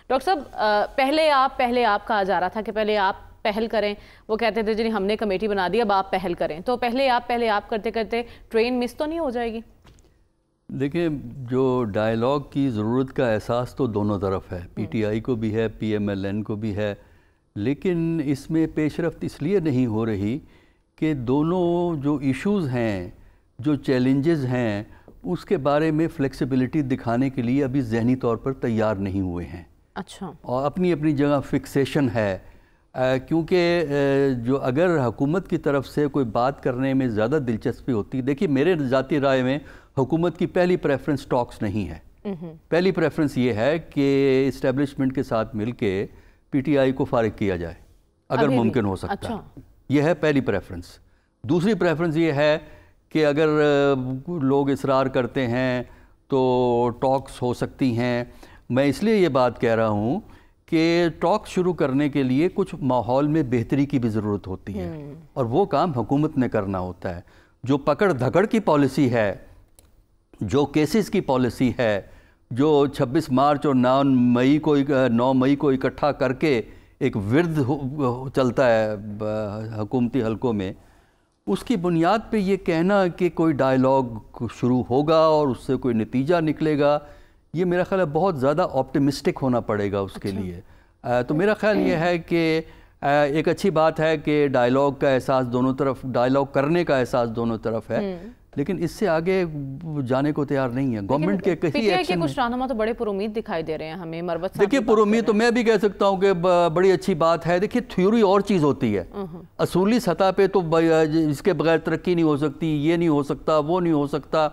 Doctor صاحب پہلے آپ کہا جا رہا تھا کہ پہلے آپ پہل کریں، وہ کہتے تھے جی ہم نے کمیٹی بنا دی اب آپ پہل کریں، تو پہلے آپ کرتے کرتے ٹرین مس تو نہیں ہو جائے گی؟ دیکھیں، جو ڈائیلاگ کی ضرورت کا احساس تو دونوں طرف ہے، پی ٹی آئی کو بھی ہے، پی ایم ایل این کو بھی ہے، لیکن اس میں پیش رفت اس لیے نہیں ہو رہی کہ دونوں جو ایشوز ہیں، جو چیلنجز ہیں، اس کے بارے میں فلیکسیبلٹی دکھانے کے لیے ابھی ذہنی طور پر تیار نہیں ہوئے ہیں۔ اچھا، اور اپنی اپنی جگہ فکسیشن ہے، کیونکہ جو اگر حکومت کی طرف سے کوئی بات کرنے میں زیادہ دلچسپی ہوتی، دیکھیے میرے ذاتی رائے میں حکومت کی پہلی پریفرنس ٹاکس نہیں ہے، پہلی پریفرنس یہ ہے کہ اسٹیبلشمنٹ کے ساتھ مل کے پی ٹی آئی کو فارغ کیا جائے اگر ممکن ہو سکتا ہے، یہ ہے پہلی پریفرنس۔ دوسری پریفرنس یہ ہے کہ اگر لوگ اصرار کرتے ہیں تو ٹاکس ہو سکتی ہیں۔ میں اس لیے یہ بات کہہ رہا ہوں کہ ٹاکس شروع کرنے کے لیے کچھ ماحول میں بہتری کی بھی ضرورت ہوتی ہے، اور وہ کام حکومت نے کرنا ہوتا ہے۔ جو پکڑ دھکڑ کی پالیسی ہے، جو کیسز کی پالیسی ہے، جو 26 مارچ اور 9 مئی کو اکٹھا کر کے ایک ورد چلتا ہے حکومتی حلقوں میں، اس کی بنیاد پہ یہ کہنا کہ کوئی ڈائیلاگ شروع ہوگا اور اس سے کوئی نتیجہ نکلے گا، یہ میرا خیال ہے بہت زیادہ آپٹیمسٹک ہونا پڑے گا اس کے لیے۔ تو میرا خیال یہ ہے کہ ایک اچھی بات ہے کہ ڈائیلاگ کا احساس دونوں طرف، ڈائیلاگ کرنے کا احساس دونوں طرف ہے، لیکن اس سے آگے جانے کو تیار نہیں ہے گورنمنٹ کے کسی ایکشن۔ کچھ رہنما تو بڑے پر امید دکھائی دے رہے ہیں ہمیں، مربت صاحب۔ دیکھیے پر امید تو میں بھی کہہ سکتا ہوں کہ بڑی اچھی بات ہے۔ دیکھیے تھیوری اور چیز ہوتی ہے، اصولی سطح پہ تو اس کے بغیر ترقی نہیں ہو سکتی، یہ نہیں ہو سکتا، وہ نہیں ہو سکتا،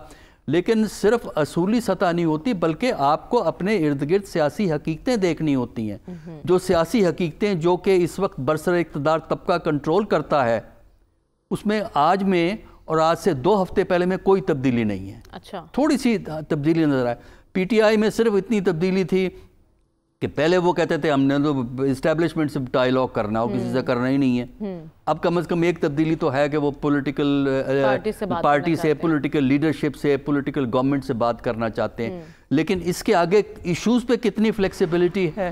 لیکن صرف اصولی سطح نہیں ہوتی بلکہ آپ کو اپنے ارد گرد سیاسی حقیقتیں دیکھنی ہوتی ہیں۔ جو سیاسی حقیقتیں جو کہ اس وقت برسر اقتدار طبقہ کنٹرول کرتا ہے، اس میں آج میں اور آج سے 2 ہفتے پہلے میں کوئی تبدیلی نہیں ہے۔ اچھا، تھوڑی سی تبدیلی نظر آئے۔ پی ٹی آئی میں صرف اتنی تبدیلی تھی کہ پہلے وہ کہتے تھے ہم نے تو اسٹیبلشمنٹ سے ڈائیلاگ کرنا ہو، کسی سے کرنا ہی نہیں ہے۔ اب کم از کم ایک تبدیلی تو ہے کہ وہ پولیٹیکل پارٹی سے، پولیٹیکل لیڈرشپ سے، پولیٹیکل گورنمنٹ سے بات کرنا چاہتے ہیں، لیکن اس کے آگے ایشوز پہ کتنی فلیکسیبلٹی ہے،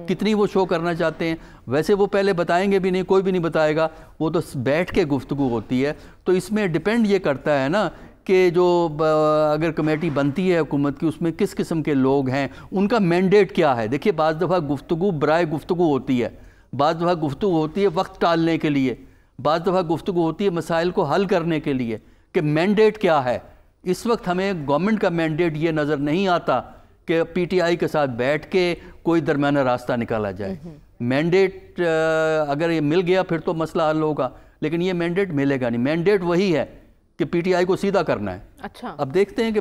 کتنی وہ شو کرنا چاہتے ہیں، ویسے وہ پہلے بتائیں گے بھی نہیں، کوئی بھی نہیں بتائے گا، وہ تو بیٹھ کے گفتگو ہوتی ہے۔ تو اس میں ڈیپینڈ یہ کرتا ہے نا کہ جو اگر کمیٹی بنتی ہے حکومت کی، اس میں کس قسم کے لوگ ہیں، ان کا مینڈیٹ کیا ہے۔ دیکھیے بعض دفعہ گفتگو برائے گفتگو ہوتی ہے، بعض دفعہ گفتگو ہوتی ہے وقت ٹالنے کے لیے، بعض دفعہ گفتگو ہوتی ہے مسائل کو حل کرنے کے لیے، کہ مینڈیٹ کیا ہے۔ اس وقت ہمیں گورنمنٹ کا مینڈیٹ یہ نظر نہیں آتا کہ پی ٹی آئی کے ساتھ بیٹھ کے کوئی درمیانہ راستہ نکالا جائے۔ مینڈیٹ اگر یہ مل گیا پھر تو مسئلہ حل ہوگا، لیکن یہ مینڈیٹ ملے گا نہیں۔ مینڈیٹ وہی ہے کہ پی ٹی آئی کو سیدھا کرنا ہے۔ اچھا، اب دیکھتے ہیں کہ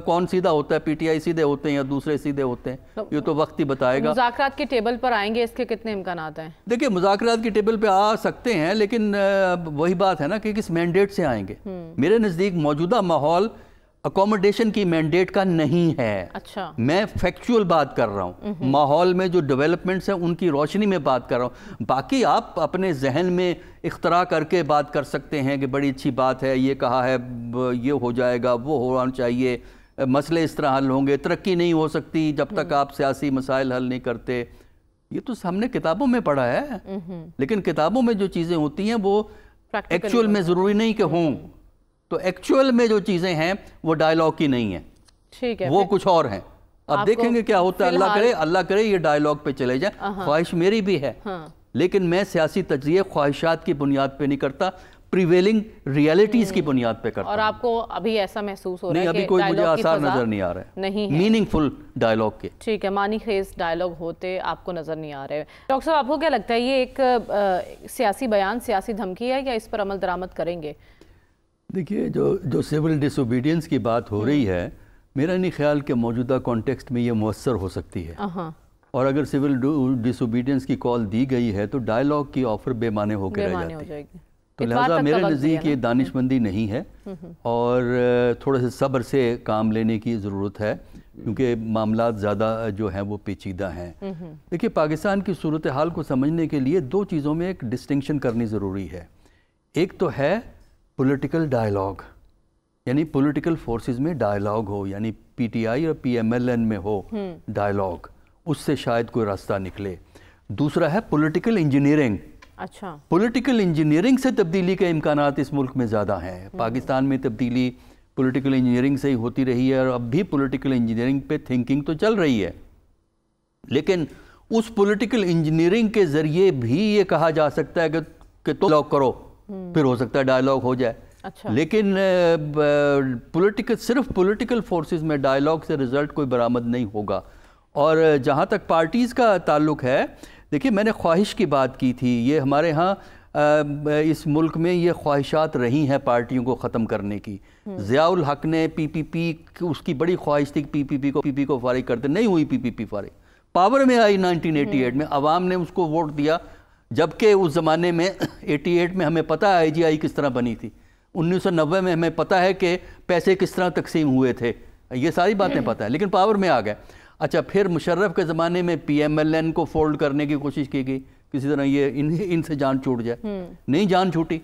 کون سیدھا ہوتا ہے، پی ٹی آئی سیدھے ہوتے ہیں یا دوسرے سیدھے ہوتے ہیں، یہ تو وقت ہی بتائے گا۔ مذاکرات کے ٹیبل پر آئیں گے، اس کے کتنے امکانات ہیں؟ دیکھیں مذاکرات کی ٹیبل پہ آ سکتے ہیں، لیکن وہی بات ہے نا کہ کس مینڈیٹ سے آئیں گے۔ میرے نزدیک موجودہ ماحول اکوموڈیشن کی مینڈیٹ کا نہیں ہے۔ اچھا، میں فیکچول بات کر رہا ہوں، ماحول میں جو ڈیولپمنٹس ہیں ان کی روشنی میں بات کر رہا ہوں۔ باقی آپ اپنے ذہن میں اختراع کر کے بات کر سکتے ہیں کہ بڑی اچھی بات ہے، یہ کہا ہے، یہ ہو جائے گا، وہ ہونا چاہیے، مسئلے اس طرح حل ہوں گے، ترقی نہیں ہو سکتی جب تک آپ سیاسی مسائل حل نہیں کرتے۔ یہ تو ہم نے کتابوں میں پڑھا ہے، لیکن کتابوں میں جو چیزیں ہوتی ہیں وہ ایکچول میں ضروری نہیں کہ ہوں۔ تو ایکچول میں جو چیزیں ہیں وہ ڈائیلاگ کی نہیں ہیں، ٹھیک ہے، وہ کچھ اور ہیں۔ اب دیکھیں گے کیا ہوتا ہے، اللہ کرے یہ ڈائیلاگ پہ چلے جائیں، خواہش میری بھی ہے، لیکن میں سیاسی تجزیہ خواہشات کی بنیاد پہ نہیں کرتا، پریویلنگ ریئلٹیز کی بنیاد پہ کرتا ہوں۔ اور آپ کو ابھی ایسا محسوس ہو رہا ہے نہیں، ابھی کوئی مجھے آثار نظر نہیں آ رہا ہے میننگ فل ڈائیلاگ کے۔ ٹھیک ہے، معنی خیز ڈائیلاگ ہوتے آپ کو نظر نہیں آ رہے۔ ڈاکٹر صاحب آپ کو کیا لگتا ہے یہ ایک سیاسی بیان، سیاسی دھمکی ہے یا اس پر عمل درآمد کریں گے؟ دیکھیے جو سول ڈس اوبیڈینس کی بات ہو رہی ہے، میرا نہیں خیال کہ موجودہ کانٹیکسٹ میں یہ مؤثر ہو سکتی ہے، اور اگر سول ڈس اوبیڈینس کی کال دی گئی ہے تو ڈائیلاگ کی آفر بے معنی ہو کے رہ جاتی ہے۔ تو لہٰذا میرے نزدیک یہ دانش مندی نہیں ہے، اور تھوڑے سے صبر سے کام لینے کی ضرورت ہے، کیونکہ معاملات زیادہ جو ہیں وہ پیچیدہ ہیں۔ دیکھیے پاکستان کی صورتحال کو سمجھنے کے لیے 2 چیزوں میں ایک ڈسٹنکشن کرنی ضروری ہے۔ ایک تو ہے پولیٹیکل ڈائیلاگ، یعنی پولیٹیکل فورسز میں ڈائیلاگ ہو، یعنی پی ٹی آئی اور پی ایم ایل این میں ہو ڈائیلاگ، اس سے شاید کوئی راستہ نکلے. دوسرا ہے پولیٹیکل انجینئرنگ. اچھا, پولیٹیکل انجینئرنگ سے تبدیلی کے امکانات اس ملک میں زیادہ ہیں. پاکستان میں تبدیلی پولیٹیکل انجینئرنگ سے ہی ہوتی رہی ہے, اور اب بھی پولیٹیکل انجینئرنگ پہ تھنکنگ تو چل رہی ہے, لیکن اس پولیٹیکل انجینئرنگ کے ذریعے بھی یہ کہا جا سکتا ہے کہ تو ڈائلاگ کرو, پھر ہو سکتا ہے ڈائلاگ ہو جائے. لیکن صرف پولیٹیکل فورسز میں ڈائلاگ سے رزلٹ کوئی برآمد نہیں ہوگا. اور جہاں تک پارٹیز کا تعلق ہے, دیکھیے میں نے خواہش کی بات کی تھی, یہ ہمارے ہاں اس ملک میں یہ خواہشات رہی ہیں پارٹیوں کو ختم کرنے کی. ضیاء الحق نے پی پی پی, اس کی بڑی خواہش تھی کہ پی پی کو فارغ کرتے, نہیں ہوئی پی پی فارغ. پاور میں آئی 1988 میں, عوام نے اس کو ووٹ دیا, جبکہ اس زمانے میں 88 میں ہمیں پتہ ہے IGI کس طرح بنی تھی, 1990 میں ہمیں پتہ ہے کہ پیسے کس طرح تقسیم ہوئے تھے, یہ ساری باتیں پتہ ہیں, لیکن پاور میں آ گئے. اچھا, پھر مشرف کے زمانے میں PMLN کو فولڈ کرنے کی کوشش کی گئی, کسی طرح یہ ان سے جان چھوٹ جائے, نہیں جان چھوٹی.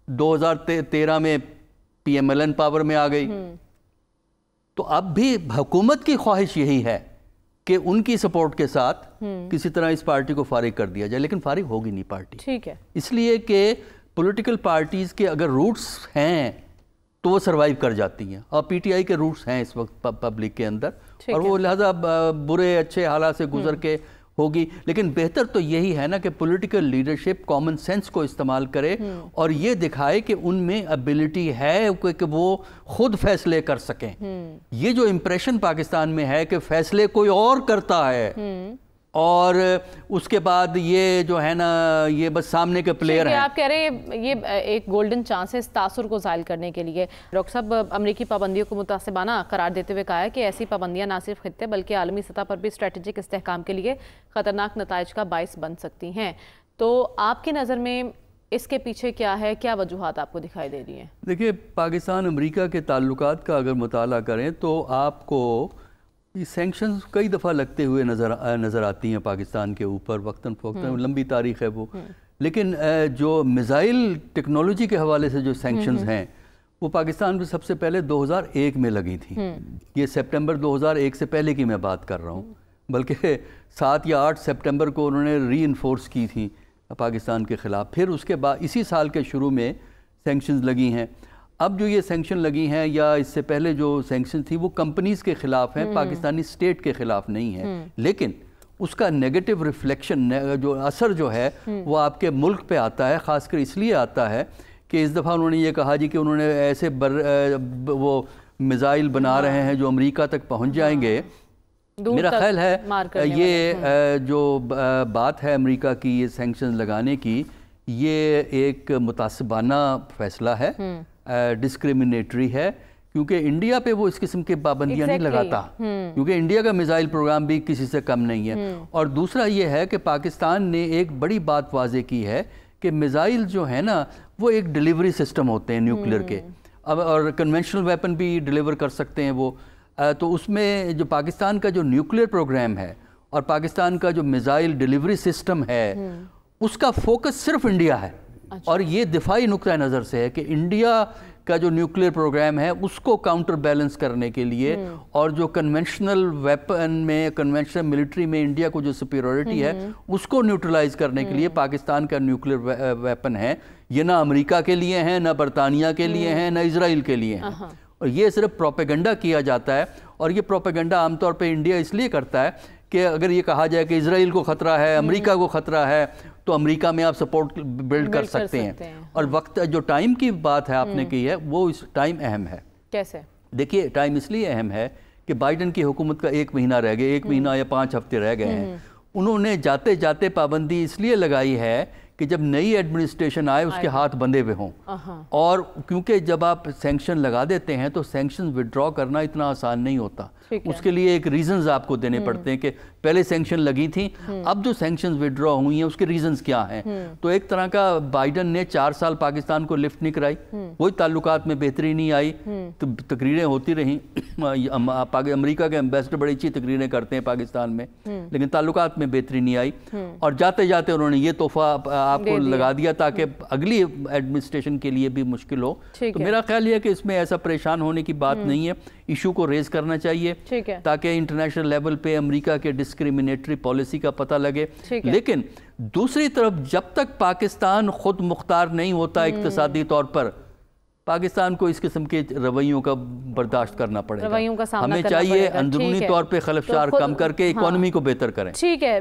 2013 میں PMLN پاور میں آ گئی. تو اب بھی حکومت کی خواہش یہی ہے کہ ان کی سپورٹ کے ساتھ کسی طرح اس پارٹی کو فارغ کر دیا جائے, لیکن فارغ ہوگی نہیں پارٹی. ٹھیک ہے, اس لیے کہ پولیٹیکل پارٹیز کے اگر روٹس ہیں تو وہ سروائیو کر جاتی ہیں, اور PTI کے روٹس ہیں اس وقت پبلک کے اندر, اور وہ لہذا برے اچھے حالات سے گزر کے ہوگی. لیکن بہتر تو یہی ہے نا کہ پولیٹیکل لیڈرشپ کامن سینس کو استعمال کرے اور یہ دکھائے کہ ان میں ابیلٹی ہے کہ وہ خود فیصلے کر سکیں. یہ جو امپریشن پاکستان میں ہے کہ فیصلے کوئی اور کرتا ہے, اور اس کے بعد یہ جو ہے نا یہ بس سامنے کے پلیئر ہیں. آپ کہہ رہے ہیں یہ ایک گولڈن چانس ہے اس تاثر کو زائل کرنے کے لیے. ڈاکٹر صاحب, امریکی پابندیوں کو متعصبانہ قرار دیتے ہوئے کہا ہے کہ ایسی پابندیاں نہ صرف خطے بلکہ عالمی سطح پر بھی اسٹریٹجک استحکام کے لیے خطرناک نتائج کا باعث بن سکتی ہیں. تو آپ کی نظر میں اس کے پیچھے کیا ہے, کیا وجوہات آپ کو دکھائی دے رہی ہیں؟ دیکھیے, پاکستان امریکہ کے تعلقات کا اگر مطالعہ کریں تو آپ کو یہ سینکشنز کئی دفعہ لگتے ہوئے نظر آتی ہیں پاکستان کے اوپر, وقتاً فوقتاً, لمبی تاریخ ہے وہ. لیکن جو میزائل ٹیکنالوجی کے حوالے سے جو سینکشنز ہیں وہ پاکستان میں سب سے پہلے 2001 میں لگی تھیں. یہ سپٹمبر 2001 سے پہلے کی میں بات کر رہا ہوں, بلکہ 7 یا 8 سپٹمبر کو انہوں نے ری انفورس کی تھیں پاکستان کے خلاف. پھر اس کے بعد اسی سال کے شروع میں سینکشنز لگی ہیں. اب جو یہ سینکشن لگی ہیں یا اس سے پہلے جو سینکشن تھی وہ کمپنیز کے خلاف ہیں, پاکستانی اسٹیٹ کے خلاف نہیں ہیں. لیکن اس کا نیگیٹو ریفلیکشن, جو اثر جو ہے وہ آپ کے ملک پہ آتا ہے, خاص کر اس لیے آتا ہے کہ اس دفعہ انہوں نے یہ کہا جی کہ انہوں نے ایسے وہ میزائل بنا رہے ہیں جو امریکہ تک پہنچ جائیں گے. میرا خیال ہے یہ جو بات ہے امریکہ کی یہ سینکشن لگانے کی, یہ ایک متعصبانہ فیصلہ ہے, ڈسکریمنیٹری ہے, کیونکہ انڈیا پہ وہ اس قسم کے پابندیاں نہیں لگاتا, کیونکہ انڈیا کا میزائل پروگرام بھی کسی سے کم نہیں ہے. اور دوسرا یہ ہے کہ پاکستان نے ایک بڑی بات واضح کی ہے کہ میزائل جو ہے نا وہ ایک ڈیلیوری سسٹم ہوتے ہیں نیوکلیر کے, اور کنونشنل ویپن بھی ڈیلیور کر سکتے ہیں وہ. تو اس میں جو پاکستان کا جو نیوکلیر پروگرام ہے اور پاکستان کا جو میزائل ڈیلیوری سسٹم ہے اس کا فوکس صرف انڈیا ہے. اور یہ دفاعی نقطہ نظر سے ہے کہ انڈیا کا جو نیوکلیر پروگرام ہے اس کو کاؤنٹر بیلنس کرنے کے لیے, اور جو کنونشنل ویپن میں, کنونشنل ملٹری میں انڈیا کو جو سپیریورٹی ہے اس کو نیوٹرلائز کرنے کے لیے پاکستان کا نیوکلیر ویپن ہے. یہ نہ امریکہ کے لیے ہیں, نہ برطانیہ کے لیے ہیں, نہ اسرائیل کے لیے ہیں. اور یہ صرف پروپیگنڈا کیا جاتا ہے, اور یہ پروپیگنڈا عام طور پہ انڈیا اس لیے کرتا ہے کہ اگر یہ کہا جائے کہ اسرائیل کو خطرہ ہے, امریکہ کو خطرہ ہے, تو امریکہ میں آپ سپورٹ بلڈ کر سکتے ہیں. اور وقت جو ٹائم کی بات ہے آپ نے کی ہے وہ اس ٹائم اہم ہے. کیسے؟ دیکھیے, ٹائم اس لیے اہم ہے کہ بائیڈن کی حکومت کا 1 مہینہ رہ گیا, 1 مہینہ یا 5 ہفتے رہ گئے ہیں. انہوں نے جاتے جاتے پابندی اس لیے لگائی ہے کہ جب نئی ایڈمنسٹریشن آئے اس کے ہاتھ بندھے ہوئے ہوں, اور کیونکہ جب آپ سینکشن لگا دیتے ہیں تو سینکشن وڈرا کرنا اتنا آسان نہیں ہوتا. اس کے لیے ایک ریزنز آپ کو دینے پڑتے ہیں کہ پہلے سینکشن لگی تھیں, اب جو سینکشنز وڈرا ہوئی ہیں اس کے ریزنز کیا ہیں. تو ایک طرح کا بائیڈن نے 4 سال پاکستان کو لفٹ نہیں کرائی, کوئی تعلقات میں بہتری نہیں آئی, تقریریں ہوتی رہیں. امریکہ کے ایمبیسڈر بڑی اچھی تقریریں کرتے ہیں پاکستان میں, لیکن تعلقات میں بہتری نہیں آئی. اور جاتے جاتے انہوں نے یہ تحفہ آپ کو لگا دیا تاکہ اگلی ایڈمنسٹریشن کے لیے بھی مشکل ہو. تو میرا خیال یہ ہے کہ اس میں ایسا پریشان ہونے کی بات نہیں ہے, ایشو کو ریز کرنا چاہیے. تاکہ انٹرنیشنل لیول پہ امریکہ کے ڈسکریمنیٹری پالیسی کا پتہ لگے. لیکن دوسری طرف جب تک پاکستان خود مختار نہیں ہوتا اقتصادی طور پر، پاکستان کو اس قسم کے رویوں کا برداشت کرنا پڑے گا. ہمیں چاہیے اندرونی طور پہ خلفشار کم کر کے اکانومی کو بہتر کریں. ٹھیک ہے.